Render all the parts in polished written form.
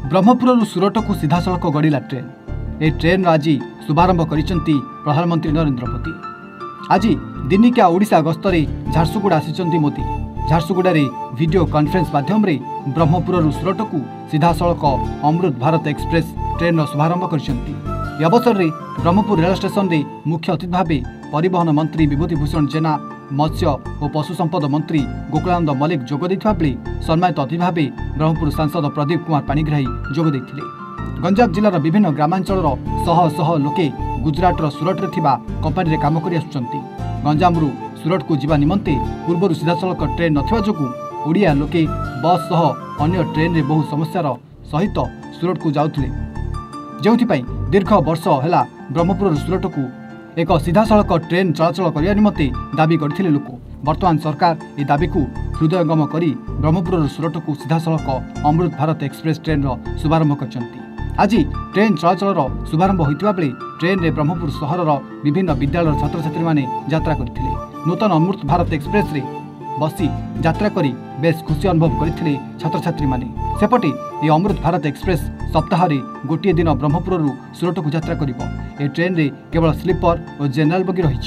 ब्रह्मपुर सुरट को सीधा सड़क गड़िला ट्रेन। ए ट्रेन आज शुभारंभ करिसेंती प्रधानमंत्री नरेंद्र मोदी। आज दिनिकिया ओडिशा गस्तरे झारसुगुड़ा आसिचंती मोदी। झारसुगुड़ारे वीडियो कॉन्फ्रेंस माध्यम रे ब्रह्मपुर सुरट को सीधा सड़क अमृत भारत एक्सप्रेस ट्रेन शुभारंभ करिसेंती। यह अवसर में ब्रह्मपुर रेल स्टेशन रे मुख्य अतिथि भाव परिवहन मंत्री विभूतिभूषण जेना, मत्स्य और पशु संपद मंत्री गोकुलानंद मल्लिक जोग देथिबा बेले सम्मानित अतिथि भाव ब्रह्मपुर सांसद प्रदीप कुमार पाणिग्राही जोग देथिले। गंजाम जिलार विभिन्न ग्रामांचल शह शह लोके गुजरातर सुरट रे थिबा कंपनी रे काम करि आसुचंती। गंजामरू सुरट को जीवा निमंते पूर्वर सीधा सड़क ट्रेन नथिबा जोगु ओडिया लोके बस सह अन्य ट्रेन रे बहु समस्यार सहित सुरट को जाउथिले, जेउथि दीर्घ वर्ष है ब्रह्मपुर सुरट को एक सीधा सड़क ट्रेन चलाचल करने निमंते दाबी करथिले लोक। वर्तमान सरकार ए दाबी को हृदयंगम करी ब्रह्मपुर सुरट को सीधा सड़क अमृत भारत एक्सप्रेस ट्रेन शुभारंभ करछंती। आज ट्रेन चलाचल शुभारंभ होइतिबा बेले ट्रेन रे ब्रह्मपुर सहरर विभिन्न विद्यालय छात्र छात्री माने यात्रा करथिले। नूतन अमृत भारत एक्सप्रेस रे बसी यात्रा करी बेस खुशी अनुभव करथिले छात्र छात्री माने। सेपटे ये अमृत भारत एक्सप्रेस सप्ताह गोटे दिन ब्रह्मपुर सुरट को यात्रा करिबो। ए ट्रेन रे केवल स्लीपर और जनरल बगी रही,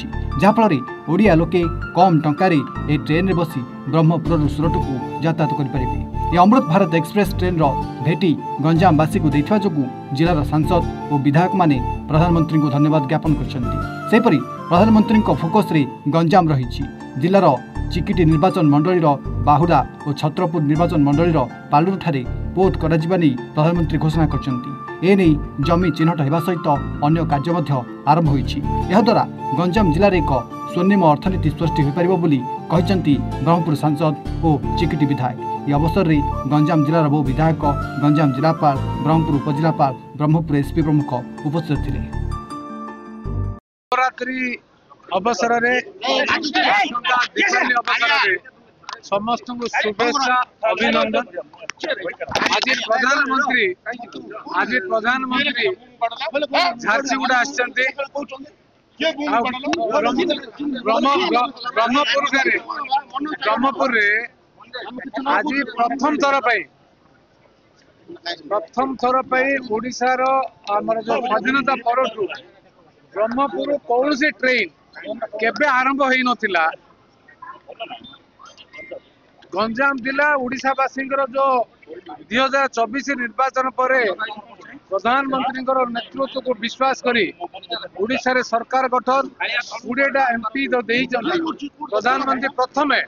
जहाँफल ओडिया लोके कम टंकार ए ट्रेन रे बसी ब्रह्मपुर सुरट को यातायात करें। ये अमृत भारत एक्सप्रेस ट्रेन भेटी गंजामवासी को देथिबा जोगु जिलार सांसद और विधायक माने प्रधानमंत्री को धन्यवाद ज्ञापन करछंती। सेपरि प्रधानमंत्री फोकस रे गंजाम रही जिलार चिकिटी निर्वाचन मंडल बाहुरा और छत्रपुर निर्वाचन मंडल पालुर ठारे पोत कराजिबा नै प्रधानमंत्री घोषणा करछंती। एने जमी चिन्हट हेबा सहित अन्य कार्य मध्य आरंभ होईछि। एहा द्वारा गंजाम जिले एक स्वर्णिम अर्थनीति सृष्टि हो पारिबो बोली कहिसंती ब्रह्मपुर सांसद और चिकिटी विधायक। यह अवसर में गंजाम जिलार बहु विधायक, गंजाम जिलापाल, ब्रह्मपुर उपजिलापाल, ब्रह्मपुर एसपी प्रमुख उपस्थित थिले। अवसर समस्त शुभेच्छा अभिनंदन। आज प्रधानमंत्री झारसुगुड़ा आसचंती। ब्रह्मपुर आज प्रथम थर ओडिशार आमर जो स्वाधीनता परठू ब्रह्मपुर कौन सी ट्रेन केबे आरंभ हो नथिला। गंजाम जिला ओडिशावासी जो 2024 निर्वाचन पर प्रधानमंत्री नेतृत्व को विश्वास करी ओडिशा रे सरकार गठन 20टा एमपी जो प्रधानमंत्री प्रथमे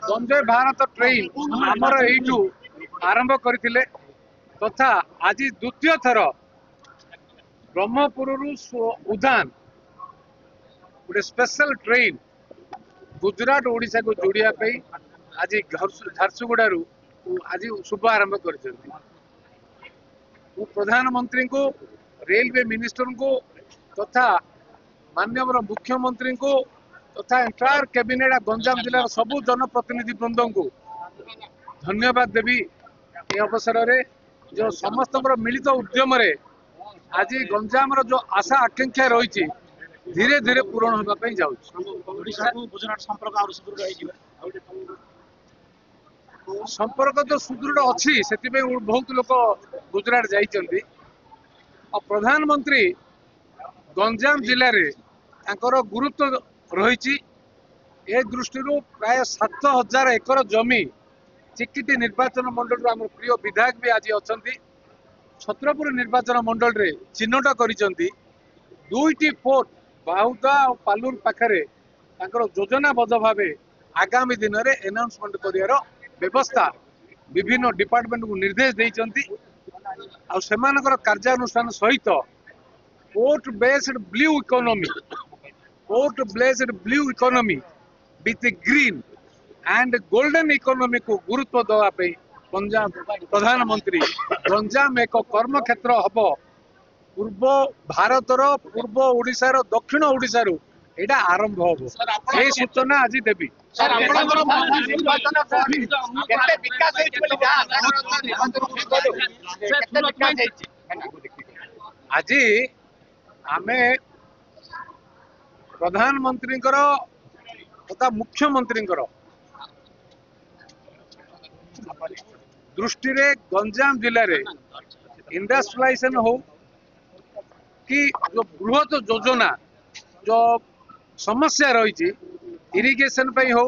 वंदे भारत ट्रेन आमर एठू आरंभ करथिले तथा आज द्वितीय थर ब्रह्मपुर उद्यान गोटे स्पेशल ट्रेन गुजरात ओडिशा को जोड़िया आज झारसुगुड़ारू आज शुभ आरंभ कर प्रधानमंत्री को, रेलवे मिनिस्टर को तथा माननीय मुख्यमंत्री को तथा एंटायर कैबिनेट गंजाम जिलार सबू जनप्रतिनिधि वृंद को धन्यवाद देवी। ये अवसर में जो समस्त मिलित उद्यम आज गंजाम जो आशा आकांक्षा रही धीरे धीरे पूरण होगापी संपर्क तो सुदृढ़ अच्छी से बहुत लोग गुजरात जाइछन्ति। प्रधानमंत्री गंजाम जिले में गुरुत्व रही ए दृष्टि प्राय 7000 एकर जमी चिकिटी निर्वाचन मंडल आम प्रिय विधायक भी आज अच्छा छत्रपुर निर्वाचन मंडल रे चिन्हट करिसेंती। 2टी पोर्ट बाहुदा और पालुर पाखरे योजनाबद्ध भाव आगामी दिन में एनाउंसमेंट कर व्यवस्था विभिन्न डिपार्टमेंट को निर्देश देइचंती। आ सेमानकर कार्यानुष्ठान सहित port based blue economy with green and golden economy को गुरुत्व देवाई प्रधानमंत्री गंजाम एक कर्म क्षेत्र हम पूर्व भारतर पूर्व ओडिशार दक्षिण ओडिशार एटा आरंभ हम ये सूचना आज देवी। आज आमे प्रधानमंत्री तथा मुख्यमंत्री दृष्टि रे गंजाम जिले रे इंडस्ट्रियलाइजेशन हो कि जो बृहत योजना जो समस्या रही इरिगेशन हो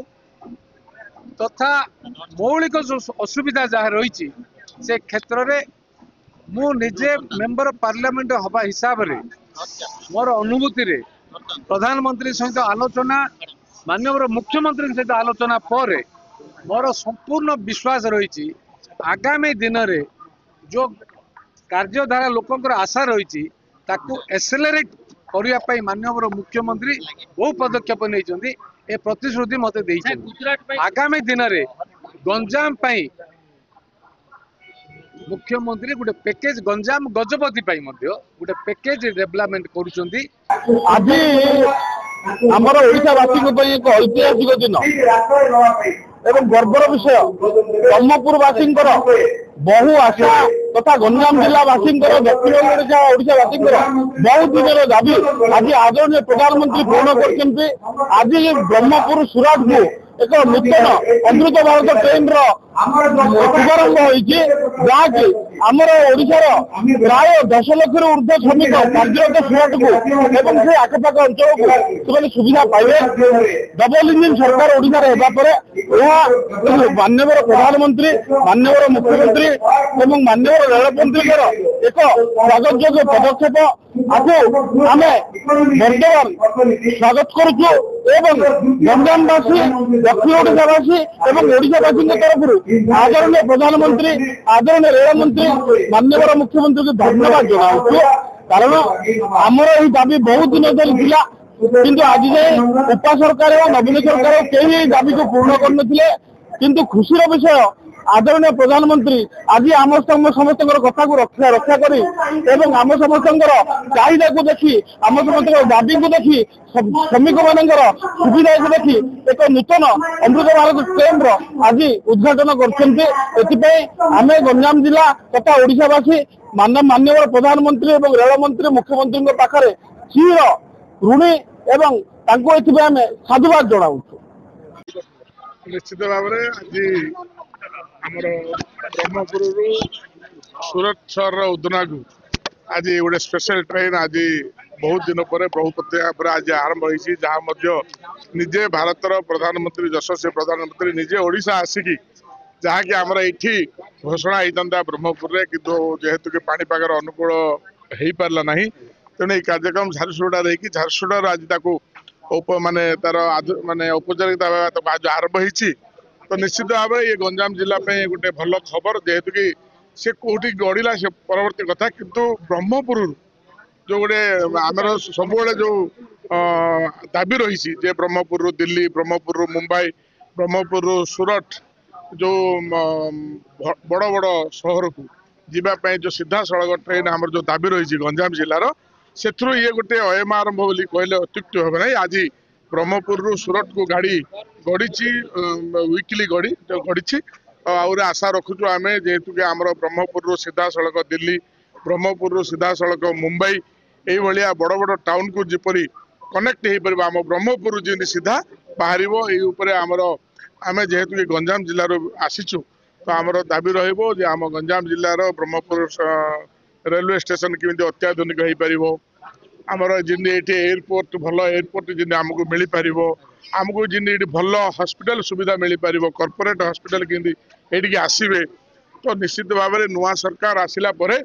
तथा मौलिक जो असुविधा जहाँ रही से क्षेत्र में मु निजे मेंबर पार्लियामेंट हवा हिसाब रे मोर अनुभूति रे प्रधानमंत्री सहित आलोचना माननीय मुख्यमंत्री सहित आलोचना पर मोर संपूर्ण विश्वास रही आगामी दिन में जो कार्यधारा लोकंर आशा रही ताकू एक्सेलरेट करने माननीय मुख्यमंत्री बहु पदक्षेप नहीं ए प्रतिश्रुति मत आगामी दिन में गंजाम मुख्यमंत्री गोटे पैकेज गंजाम गजपति गोटे पैकेज डेवलपमेंट करुँच आज आमर ओडावासी एक ऐतिहासिक दिन एवं गर्वर विषय ब्रह्मपुरवासी बहु आशा तथा गंजाम जिलावासी दक्षिण ओडावासी बहुत दिन दाबी आज आदरणीय प्रधानमंत्री पूर्ण कर आज ब्रह्मपुर सुरत को एक नूतन अमृत भारत ट्रेन शुभारंभ होगी आमर ओडार प्राय 10 लाख ऊर्ध श्रमिक कार्यरत सुरत को एवं से आखपाख अंचल को से सुविधा पाइबे डबल इंजिन सरकार ओडार होगा माननीय प्रधानमंत्री माननीय मुख्यमंत्री एवं माननीय रेलमंत्री एक स्वागतयोग्य पदक्षेप आपको आम बर्तमान स्वागत करुचु एवं गंजामवासी दक्षिण ओडावासी एवं ओडावासी तरफ आदरणीय प्रधानमंत्री आदरणीय रेलमंत्री माननीय मुख्यमंत्री को धन्यवाद जनाऊँ कारण आमर यही दाबी बहुत दिन धरी किंतु आज जाए उपा सरकार और नवीन सरकार कई दाबी को पूर्ण करते खुशीर विषय आदरणीय प्रधानमंत्री आज आम समस्त कथा को रक्षा करी एवं आम समस्त चाहिदा को देखी आम समस्त दाबी को देखी श्रमिक मान सुविधा को देखी एक नूतन अमृत भारत ट्रेन आज उद्घाटन कर गंजाम जिला तथा ओडावासी माननीय प्रधानमंत्री और रेलमंत्री मुख्यमंत्री पाखे चिर ऋणी एवं आम साधुवाद जनाऊँ निश्चित भाव में आज आमर ब्रह्मपुर सूरत सहर उदना को आज गोटे स्पेशल ट्रेन आज बहुत दिन पर बहु प्रतीक्षा पर आज आरंभ होती जहाँ निजे भारतर प्रधानमंत्री यशस्वी प्रधानमंत्री निजे ओडिशा आसिकी जहाँकि आमर ये घोषणा होता ब्रह्मपुर में किंतु जेहेतु कि पाणीपागर अनुकूल हो पारा ना तेणु ये कार्यक्रम झारसुगुड़ा रही झारसुगुड़ा आज माने तार माने औपचारिकता आज आरंभ होती तो निश्चित भाव में ये गंजाम जिला गोटे भल खबर जेहेतु कि से कौटी गढ़ला से परवर्ती कथा किंतु ब्रह्मपुर जो गोटे आमर सब जो दाबी रही ब्रह्मपुर दिल्ली ब्रह्मपुर मुंबई ब्रह्मपुर सूरत जो बड़ बड़ सहर को जीवाई जो सीधा सड़क ट्रेन आमर जो दाबी रही गंजाम जिलार से ये गोटे अयम आरंभ बोली कहले अत्युक्ति हम ना आज ब्रह्मपुर सूरत को गाड़ी गड़ी वीकली गड़ी और आशा रखुचु आम जेहेतु कि आमर ब्रह्मपुर सीधा सड़क दिल्ली ब्रह्मपुर सीधा सड़क मुंबई ये बड़ बड़ टाउन को जिपरी कनेक्ट हो पार आम ब्रह्मपुर जी सीधा बाहर आमर आम जेहेतु कि गंजाम जिलार आसीचु तो आमर दाबी रम गंजाम जिलार ब्रह्मपुर रेलवे स्टेशन केमी अत्याधुनिक हो पार आमर जिन एयरपोर्ट भल एयरपोर्ट जिन आमको मिल पार आमको जिन भल हॉस्पिटल सुविधा मिल पार कॉर्पोरेट हॉस्पिटल केमती आसवे तो निश्चित भाव में नुआ सरकार आसिला परे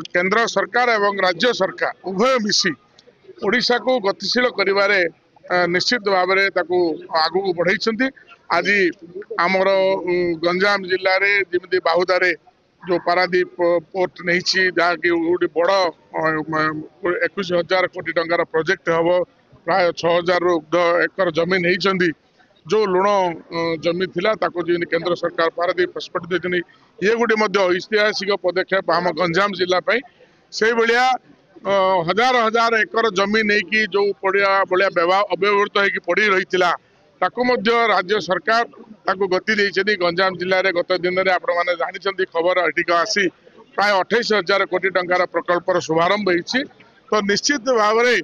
केंद्र सरकार एवं राज्य सरकार उभय मिसी ओडिशा को गतिशील करिवारे निश्चित भाव में आगू को बढ़ाई आज आमर गंजाम जिले में जमी बाहुदारे जो पारादीप पोर्ट नहीं जहाँकि गोटे बड़ 21,000 कोटी टंकार प्रोजेक्ट हम प्राय 6,000 एकर जमीन नहीं जो लुण जमी थिला ताको जी केंद्र सरकार पारादीप हस्पिटाल देते ये गोटे ऐतिहासिक पदक्षेप आम गंजाम जिलापाई से भाया हजार हजार एकर जमी नहीं जो पड़िया भाया अव्यवहृत होगी पड़ी रही राज्य सरकार ताको गति देइछथि गंजाम जिले में गत दिन में आपण मैंने जानी खबर एटिक आसी प्राय 28,000 कोटी टंकार प्रकल्पर शुभारंभ होती तो निश्चित भाव में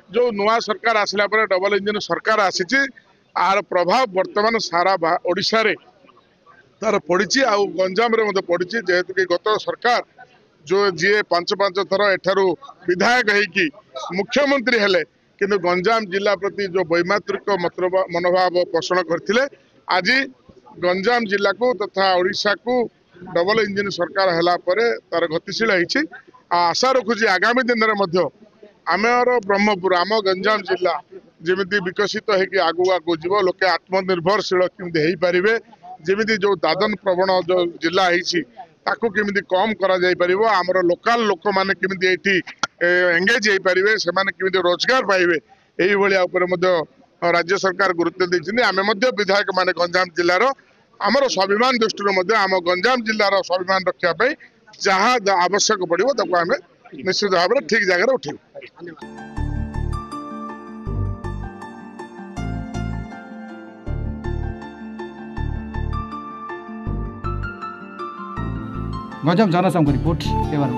जो नुआ सरकार आसला पर डबल इंजिन सरकार आसी आर प्रभाव वर्तमान सारा ओडिशा रे तार पड़ी गंजाम पड़ी जेहेतु कि गत सरकार जो जी 5 थर एठारू विधायक होगी मुख्यमंत्री हेले किंतु गंजाम जिला प्रति जो वैमात्रिक मनोभाव पोषण करते आज गंजाम जिला को तथा ओडिशा को डबल इंजिन सरकार है तार गतिशील होती आशा रखुची आगामी दिन में आमर ब्रह्मपुर आम गंजाम जिला जमी विकसित होगी आगू आगू जीव लोके आत्मनिर्भरशील केमती हो पारे जमी जो दादन प्रवण जो जिला ताकू केमिति कम करा जाई परिबो हमर लोकल लोक माने केमिति एठी एंगेज होई परिबे से माने केमिति रोजगार पाइबे एही भलिया ऊपर मध्ये राज्य सरकार गुरुत्व दैछिन आमे मध्ये विधायक माने गंजाम जिल्ला रो हमर स्वाभिमान दृष्टि मध्ये आम गंजाम जिल्ला रो स्वाभिमान रक्षा पई जहाँ आवश्यक पड़िबो ताको आमे निश्चित भाव ठीक जगह उठेबो। गंजाम जनसंघ रिपोर्ट एवं